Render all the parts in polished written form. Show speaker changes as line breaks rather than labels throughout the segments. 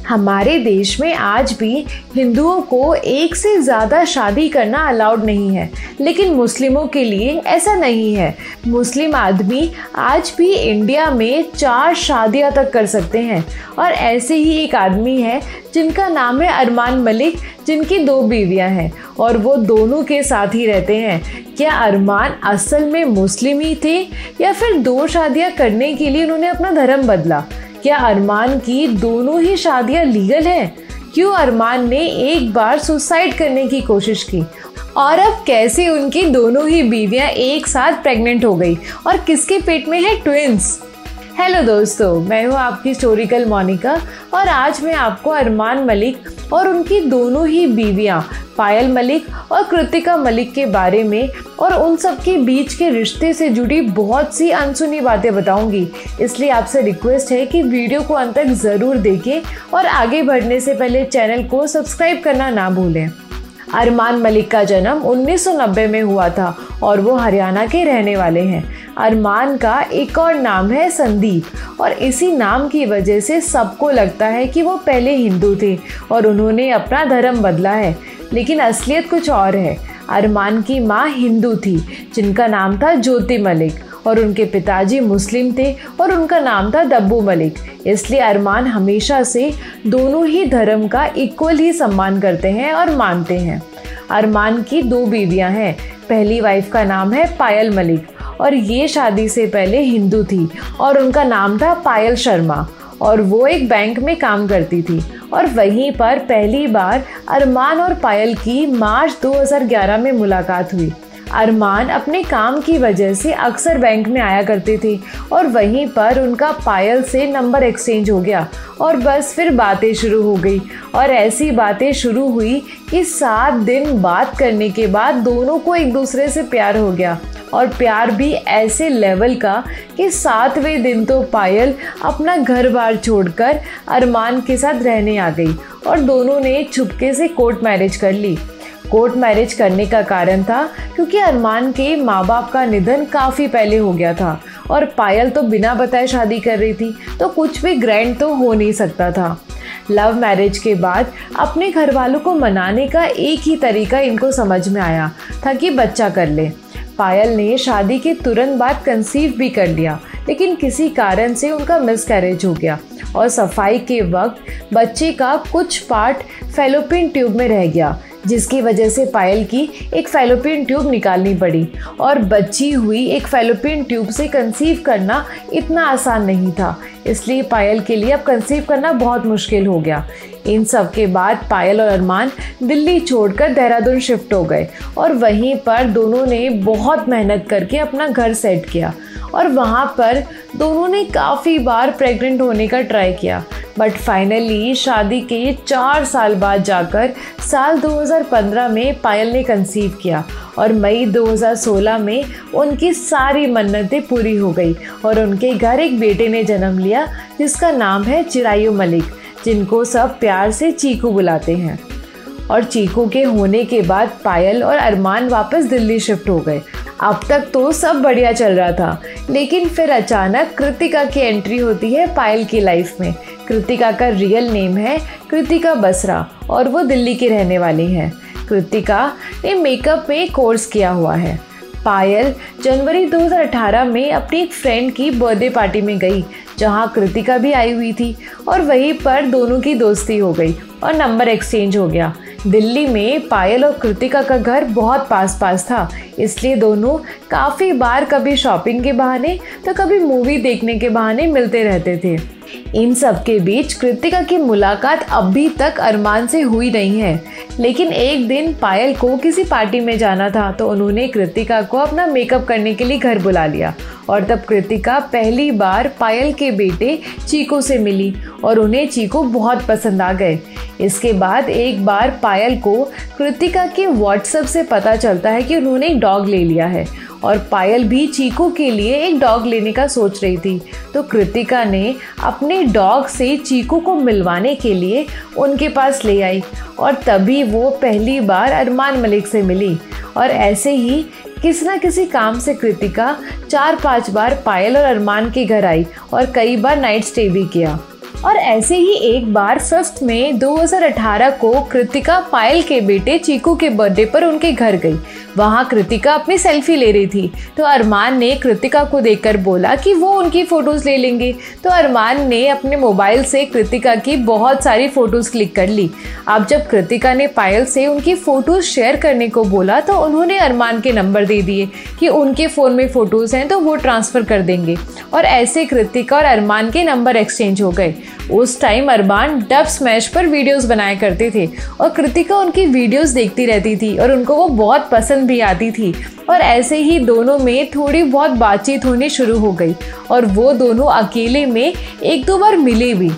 हमारे देश में आज भी हिंदुओं को एक से ज़्यादा शादी करना अलाउड नहीं है, लेकिन मुस्लिमों के लिए ऐसा नहीं है। मुस्लिम आदमी आज भी इंडिया में 4 शादियां तक कर सकते हैं। और ऐसे ही एक आदमी है जिनका नाम है अरमान मलिक, जिनकी 2 बीवियां हैं और वो दोनों के साथ ही रहते हैं। क्या अरमान असल में मुस्लिम ही थे या फिर 2 शादियां करने के लिए उन्होंने अपना धर्म बदला? क्या अरमान की दोनों ही शादियां लीगल हैं? क्यों अरमान ने एक बार सुसाइड करने की कोशिश की? और अब कैसे उनकी दोनों ही बीवियां एक साथ प्रेग्नेंट हो गई और किसके पेट में है ट्विंस? हेलो दोस्तों, मैं हूँ आपकी स्टोरिकल मोनिका और आज मैं आपको अरमान मलिक और उनकी दोनों ही बीवियां पायल मलिक और कृतिका मलिक के बारे में और उन सब के बीच के रिश्ते से जुड़ी बहुत सी अनसुनी बातें बताऊंगी। इसलिए आपसे रिक्वेस्ट है कि वीडियो को अंत तक ज़रूर देखें और आगे बढ़ने से पहले चैनल को सब्सक्राइब करना ना भूलें। अरमान मलिक का जन्म 1990 में हुआ था और वो हरियाणा के रहने वाले हैं। अरमान का एक और नाम है संदीप और इसी नाम की वजह से सबको लगता है कि वो पहले हिंदू थे और उन्होंने अपना धर्म बदला है, लेकिन असलियत कुछ और है। अरमान की माँ हिंदू थी जिनका नाम था ज्योति मलिक और उनके पिताजी मुस्लिम थे और उनका नाम था दब्बू मलिक। इसलिए अरमान हमेशा से दोनों ही धर्म का इक्वल ही सम्मान करते हैं और मानते हैं। अरमान की 2 बीवियां हैं। पहली वाइफ का नाम है पायल मलिक और ये शादी से पहले हिंदू थी और उनका नाम था पायल शर्मा और वो एक बैंक में काम करती थी। और वहीं पर पहली बार अरमान और पायल की मार्च 2011 में मुलाकात हुई। अरमान अपने काम की वजह से अक्सर बैंक में आया करते थे और वहीं पर उनका पायल से नंबर एक्सचेंज हो गया और बस फिर बातें शुरू हो गई। और ऐसी बातें शुरू हुई कि 7 दिन बात करने के बाद दोनों को एक दूसरे से प्यार हो गया और प्यार भी ऐसे लेवल का कि 7वें दिन तो पायल अपना घर बार छोड़कर अरमान के साथ रहने आ गई और दोनों ने चुपके से कोर्ट मैरिज कर ली। कोर्ट मैरिज करने का कारण था क्योंकि अरमान के माँ बाप का निधन काफ़ी पहले हो गया था और पायल तो बिना बताए शादी कर रही थी, तो कुछ भी ग्रैंड तो हो नहीं सकता था। लव मैरिज के बाद अपने घर वालों को मनाने का एक ही तरीका इनको समझ में आया था कि बच्चा कर ले। पायल ने शादी के तुरंत बाद कंसीव भी कर लिया, लेकिन किसी कारण से उनका मिसकैरेज हो गया और सफाई के वक्त बच्चे का कुछ पार्ट फैलोपियन ट्यूब में रह गया, जिसकी वजह से पायल की एक फैलोपियन ट्यूब निकालनी पड़ी। और बची हुई एक फैलोपियन ट्यूब से कंसीव करना इतना आसान नहीं था, इसलिए पायल के लिए अब कंसीव करना बहुत मुश्किल हो गया। इन सब के बाद पायल और अरमान दिल्ली छोड़कर देहरादून शिफ्ट हो गए और वहीं पर दोनों ने बहुत मेहनत करके अपना घर सेट किया और वहाँ पर दोनों ने काफ़ी बार प्रेग्नेंट होने का ट्राई किया, बट फाइनली शादी के 4 साल बाद जाकर साल 2015 में पायल ने कंसीव किया और मई 2016 में उनकी सारी मन्नतें पूरी हो गई और उनके घर एक बेटे ने जन्म लिया जिसका नाम है चिरायु मलिक, जिनको सब प्यार से चीकू बुलाते हैं। और चीकू के होने के बाद पायल और अरमान वापस दिल्ली शिफ्ट हो गए। अब तक तो सब बढ़िया चल रहा था, लेकिन फिर अचानक कृतिका की एंट्री होती है पायल की लाइफ में। कृतिका का रियल नेम है कृतिका बसरा और वो दिल्ली की रहने वाली हैं। कृतिका ने मेकअप में कोर्स किया हुआ है। पायल जनवरी 2018 में अपनी एक फ्रेंड की बर्थडे पार्टी में गई जहां कृतिका भी आई हुई थी और वहीं पर दोनों की दोस्ती हो गई और नंबर एक्सचेंज हो गया। दिल्ली में पायल और कृतिका का घर बहुत पास पास था, इसलिए दोनों काफ़ी बार कभी शॉपिंग के बहाने तो कभी मूवी देखने के बहाने मिलते रहते थे। इन सब के बीच कृतिका की मुलाकात अभी तक अरमान से हुई नहीं है, लेकिन एक दिन पायल को किसी पार्टी में जाना था तो उन्होंने कृतिका को अपना मेकअप करने के लिए घर बुला लिया और तब कृतिका पहली बार पायल के बेटे चीकू से मिली और उन्हें चीकू बहुत पसंद आ गए। इसके बाद एक बार पायल को कृतिका के व्हाट्सएप से पता चलता है कि उन्होंने एक डॉग ले लिया है और पायल भी चीकू के लिए एक डॉग लेने का सोच रही थी, तो कृतिका ने अपने डॉग से चीकू को मिलवाने के लिए उनके पास ले आई और तभी वो पहली बार अरमान मलिक से मिली। और ऐसे ही किसी न किसी काम से कृतिका 4-5 बार पायल और अरमान के घर आई और कई बार नाइट स्टे भी किया। और ऐसे ही एक बार 5 मई 2018 को कृतिका पायल के बेटे चीकू के बर्थडे पर उनके घर गई। वहाँ कृतिका अपनी सेल्फी ले रही थी, तो अरमान ने कृतिका को देखकर बोला कि वो उनकी फ़ोटोज़ ले लेंगे। तो अरमान ने अपने मोबाइल से कृतिका की बहुत सारी फ़ोटोज़ क्लिक कर ली। अब जब कृतिका ने पायल से उनकी फ़ोटोज़ शेयर करने को बोला तो उन्होंने अरमान के नंबर दे दिए कि उनके फ़ोन में फ़ोटोज़ हैं तो वो ट्रांसफ़र कर देंगे। और ऐसे कृतिका और अरमान के नंबर एक्सचेंज हो गए। उस टाइम अरमान डब स्मैश पर वीडियोस बनाया करते थे और कृतिका उनकी वीडियोस देखती रहती थी और उनको वो बहुत पसंद भी आती थी। और ऐसे ही दोनों में थोड़ी बहुत बातचीत होनी शुरू हो गई और वो दोनों अकेले में 1-2 बार मिले भी।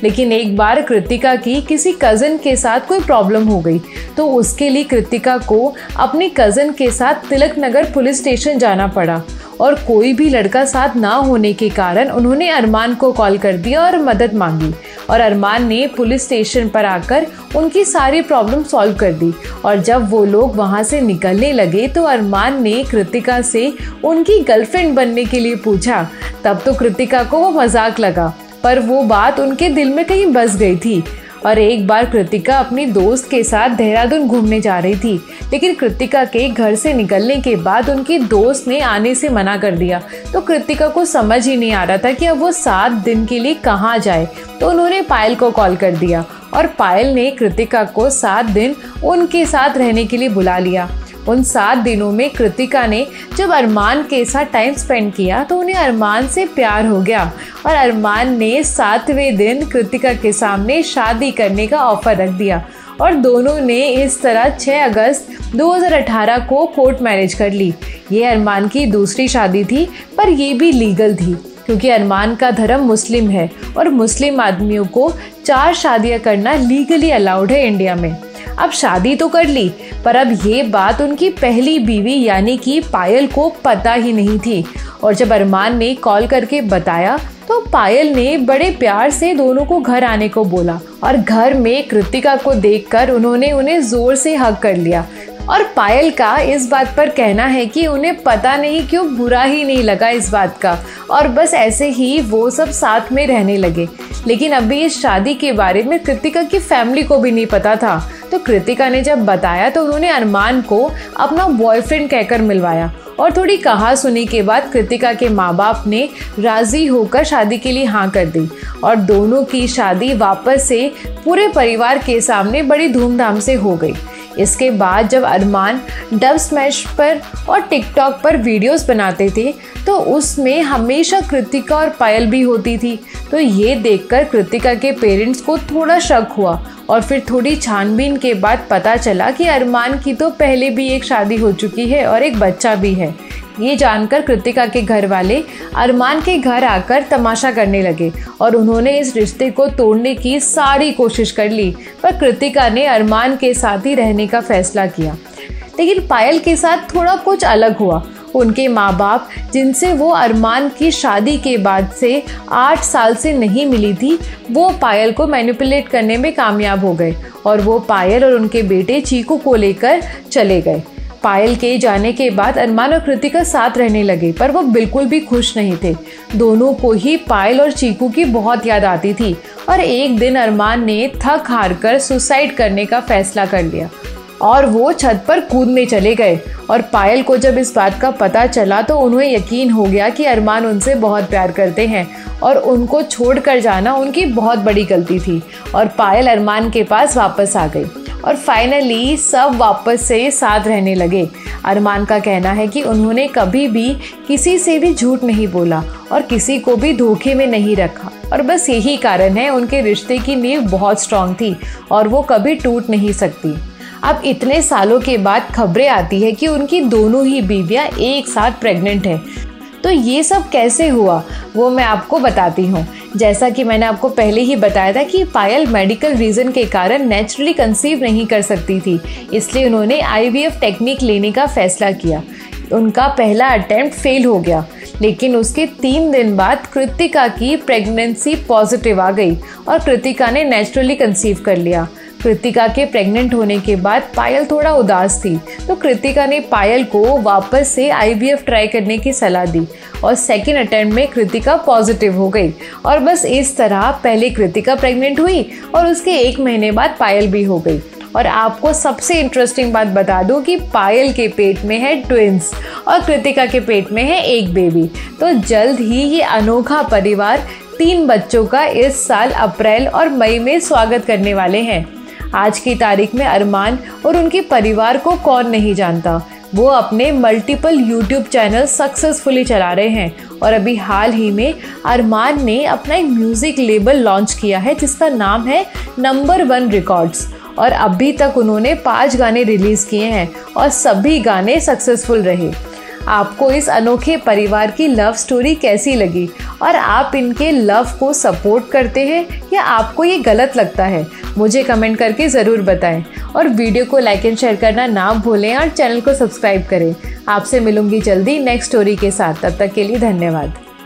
लेकिन एक बार कृतिका की किसी कज़न के साथ कोई प्रॉब्लम हो गई, तो उसके लिए कृतिका को अपनी कज़न के साथ तिलक नगर पुलिस स्टेशन जाना पड़ा। और कोई भी लड़का साथ ना होने के कारण उन्होंने अरमान को कॉल कर दिया और मदद मांगी। और अरमान ने पुलिस स्टेशन पर आकर उनकी सारी प्रॉब्लम सॉल्व कर दी। और जब वो लोग वहाँ से निकलने लगे तो अरमान ने कृतिका से उनकी गर्लफ्रेंड बनने के लिए पूछा। तब तो कृतिका को वो मजाक लगा, पर वो बात उनके दिल में कहीं बस गई थी। और एक बार कृतिका अपनी दोस्त के साथ देहरादून घूमने जा रही थी, लेकिन कृतिका के घर से निकलने के बाद उनकी दोस्त ने आने से मना कर दिया। तो कृतिका को समझ ही नहीं आ रहा था कि अब वो 7 दिन के लिए कहाँ जाए। तो उन्होंने पायल को कॉल कर दिया और पायल ने कृतिका को 7 दिन उनके साथ रहने के लिए बुला लिया। उन 7 दिनों में कृतिका ने जब अरमान के साथ टाइम स्पेंड किया तो उन्हें अरमान से प्यार हो गया और अरमान ने 7वें दिन कृतिका के सामने शादी करने का ऑफर रख दिया। और दोनों ने इस तरह 6 अगस्त 2018 को कोर्ट मैरिज कर ली। ये अरमान की दूसरी शादी थी, पर ये भी लीगल थी क्योंकि अरमान का धर्म मुस्लिम है और मुस्लिम आदमियों को 4 शादियाँ करना लीगली अलाउड है इंडिया में। अब शादी तो कर ली, पर अब ये बात उनकी पहली बीवी यानी कि पायल को पता ही नहीं थी। और जब अरमान ने कॉल करके बताया तो पायल ने बड़े प्यार से दोनों को घर आने को बोला और घर में कृतिका को देखकर उन्होंने उन्हें जोर से हग कर लिया। और पायल का इस बात पर कहना है कि उन्हें पता नहीं क्यों बुरा ही नहीं लगा इस बात का, और बस ऐसे ही वो सब साथ में रहने लगे। लेकिन अभी इस शादी के बारे में कृतिका की फैमिली को भी नहीं पता था। तो कृतिका ने जब बताया तो उन्होंने अरमान को अपना बॉयफ्रेंड कहकर मिलवाया और थोड़ी कहा सुनी के बाद कृतिका के माँ बाप ने राज़ी होकर शादी के लिए हाँ कर दी और दोनों की शादी वापस से पूरे परिवार के सामने बड़ी धूमधाम से हो गई। इसके बाद जब अरमान डब स्मैश पर और टिकटॉक पर वीडियोस बनाते थे तो उसमें हमेशा कृतिका और पायल भी होती थी। तो ये देखकर कृतिका के पेरेंट्स को थोड़ा शक हुआ और फिर थोड़ी छानबीन के बाद पता चला कि अरमान की तो पहले भी एक शादी हो चुकी है और एक बच्चा भी है। ये जानकर कृतिका के घर वाले अरमान के घर आकर तमाशा करने लगे और उन्होंने इस रिश्ते को तोड़ने की सारी कोशिश कर ली, पर कृतिका ने अरमान के साथ ही रहने का फैसला किया। लेकिन पायल के साथ थोड़ा कुछ अलग हुआ। उनके माँ बाप जिनसे वो अरमान की शादी के बाद से 8 साल से नहीं मिली थी, वो पायल को मैनिपुलेट करने में कामयाब हो गए और वो पायल और उनके बेटे चीकू को लेकर चले गए। पायल के जाने के बाद अरमान और कृतिका साथ रहने लगे, पर वो बिल्कुल भी खुश नहीं थे। दोनों को ही पायल और चीकू की बहुत याद आती थी और एक दिन अरमान ने थक हार कर सुसाइड करने का फैसला कर लिया और वो छत पर कूदने चले गए। और पायल को जब इस बात का पता चला तो उन्हें यकीन हो गया कि अरमान उनसे बहुत प्यार करते हैं और उनको छोड़कर जाना उनकी बहुत बड़ी गलती थी। और पायल अरमान के पास वापस आ गई और फाइनली सब वापस से साथ रहने लगे। अरमान का कहना है कि उन्होंने कभी भी किसी से भी झूठ नहीं बोला और किसी को भी धोखे में नहीं रखा और बस यही कारण है उनके रिश्ते की नींव बहुत स्ट्रांग थी और वो कभी टूट नहीं सकती। अब इतने सालों के बाद खबरें आती है कि उनकी दोनों ही बीवियां एक साथ प्रेग्नेंट हैं। तो ये सब कैसे हुआ वो मैं आपको बताती हूँ। जैसा कि मैंने आपको पहले ही बताया था कि पायल मेडिकल रीज़न के कारण नेचुरली कंसीव नहीं कर सकती थी, इसलिए उन्होंने IVF टेक्निक लेने का फैसला किया। उनका पहला अटेम्प्ट फेल हो गया, लेकिन उसके 3 दिन बाद कृतिका की प्रेगनेंसी पॉजिटिव आ गई और कृतिका ने नेचुरली कंसीव कर लिया। कृतिका के प्रेग्नेंट होने के बाद पायल थोड़ा उदास थी, तो कृतिका ने पायल को वापस से IVF ट्राई करने की सलाह दी और सेकेंड अटेम्प्ट में कृतिका पॉजिटिव हो गई। और बस इस तरह पहले कृतिका प्रेग्नेंट हुई और उसके 1 महीने बाद पायल भी हो गई। और आपको सबसे इंटरेस्टिंग बात बता दूं कि पायल के पेट में है ट्विंस और कृतिका के पेट में है एक बेबी। तो जल्द ही ये अनोखा परिवार 3 बच्चों का इस साल अप्रैल और मई में स्वागत करने वाले हैं। आज की तारीख में अरमान और उनके परिवार को कौन नहीं जानता। वो अपने मल्टीपल यूट्यूब चैनल सक्सेसफुली चला रहे हैं और अभी हाल ही में अरमान ने अपना एक म्यूज़िक लेबल लॉन्च किया है जिसका नाम है नंबर 1 रिकॉर्ड्स। और अभी तक उन्होंने 5 गाने रिलीज़ किए हैं और सभी गाने सक्सेसफुल रहे। आपको इस अनोखे परिवार की लव स्टोरी कैसी लगी और आप इनके लव को सपोर्ट करते हैं या आपको ये गलत लगता है? मुझे कमेंट करके ज़रूर बताएं और वीडियो को लाइक एंड शेयर करना ना भूलें और चैनल को सब्सक्राइब करें। आपसे मिलूंगी जल्दी नेक्स्ट स्टोरी के साथ। तब तक के लिए धन्यवाद।